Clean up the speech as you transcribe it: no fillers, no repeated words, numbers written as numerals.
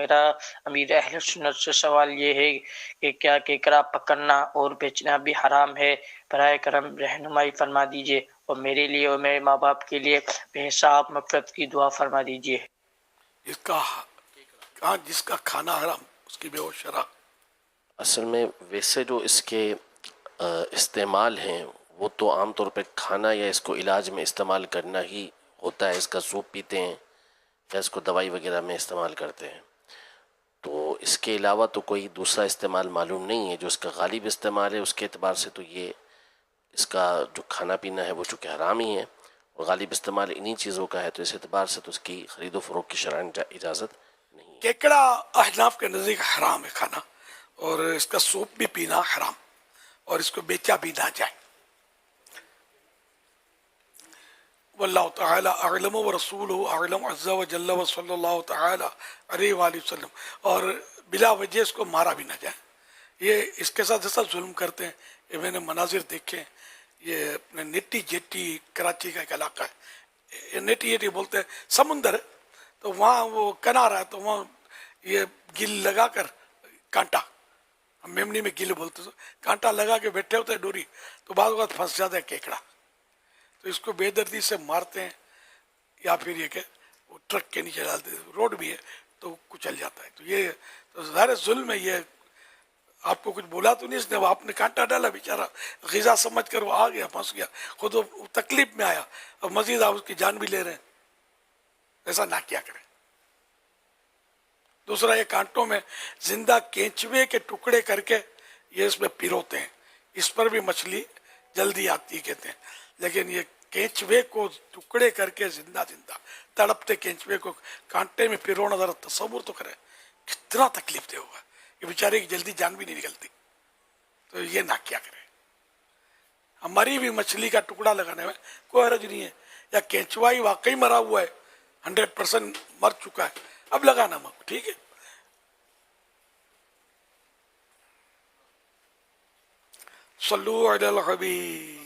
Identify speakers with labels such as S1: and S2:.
S1: میرا امیر اہل سنت سے سوال یہ ہے کہ کیا کیکڑا پکڑنا اور بیچنا بھی حرام ہے؟ براہ کرم رہنمائی فرما دیجیے اور میرے لیے اور میرے ماں باپ کے لیے بے حساب مغفرت کی دعا فرما دیجیے۔
S2: جس کا کھانا حرام اس کی بے ہوش شرح۔
S3: اصل میں ویسے جو اس کے استعمال ہیں وہ تو عام طور پہ کھانا یا اس کو علاج میں استعمال کرنا ہی ہوتا ہے۔ اس کا سوپ پیتے ہیں یا اس کو دوائی وغیرہ میں استعمال کرتے ہیں، تو اس کے علاوہ تو کوئی دوسرا استعمال معلوم نہیں ہے۔ جو اس کا غالب استعمال ہے اس کے اعتبار سے تو یہ اس کا جو کھانا پینا ہے وہ چونکہ حرام ہی ہے اور غالب استعمال انہی چیزوں کا ہے، تو اس اعتبار سے تو اس کی خرید و فروخت کی شرعاً اجازت نہیں ہے۔
S2: کیکڑا احناف کے نزدیک حرام ہے کھانا، اور اس کا سوپ بھی پینا حرام، اور اس کو بیچا بھی نہ جائے۔ واللہ تعالی اعلم ورسولہ اعلم عز وجل وصلی اللہ تعالی علیہ وآلہ وسلم۔ اور بلا وجہ اس کو مارا بھی نہ جائے۔ یہ اس کے ساتھ جیسا ظلم کرتے ہیں، یہ میں نے مناظر دیکھے۔ یہ اپنے نیٹی جیٹی کراچی کا ایک علاقہ ہے، یہ نیٹی جیٹی بولتے ہیں سمندر ہے، تو وہاں وہ کنارہ ہے، تو وہاں یہ گل لگا کر کانٹا، ہم میمنی میں گل بولتے ہیں، کانٹا لگا کے بیٹھے ہوتے ہیں ڈوری، تو بعض اوقات پھنس جاتا ہے کیکڑا، تو اس کو بے دردی سے مارتے ہیں، یا پھر یہ کہ وہ ٹرک کے نیچے ڈالتے ہیں، روڈ بھی ہے تو کچل جاتا ہے۔ تو یہ تو ظاہر ظلم ہے۔ یہ آپ کو کچھ بولا تو نہیں اس نے، وہ آپ نے کانٹا ڈالا، بیچارہ غذا سمجھ کر وہ آ گیا، پھنس گیا، خود وہ تکلیف میں آیا، اور مزید آپ اس کی جان بھی لے رہے ہیں۔ ایسا نہ کیا کریں۔ دوسرا، یہ کانٹوں میں زندہ کینچوے کے ٹکڑے کر کے یہ اس میں پیروتے ہیں، اس پر بھی مچھلی جلدی آتی کہتے ہیں، لیکن یہ کینچوے کو ٹکڑے کر کے زندہ تڑپتے کینچوے کو کانٹے میں پیرونا، ذرا تصور تو کریں کتنا تکلیف دہ ہوگا، یہ بیچارے کی جلدی جان بھی نہیں نکلتی۔ تو یہ نہ کیا کریں۔ ہماری بھی مچھلی کا ٹکڑا لگانے میں کوئی حرج نہیں ہے، یا کینچوا ہی واقعی مرا ہوا ہے، 100% مر چکا ہے، اب لگانا مت، ٹھیک ہے۔ صلو علی الحبیب۔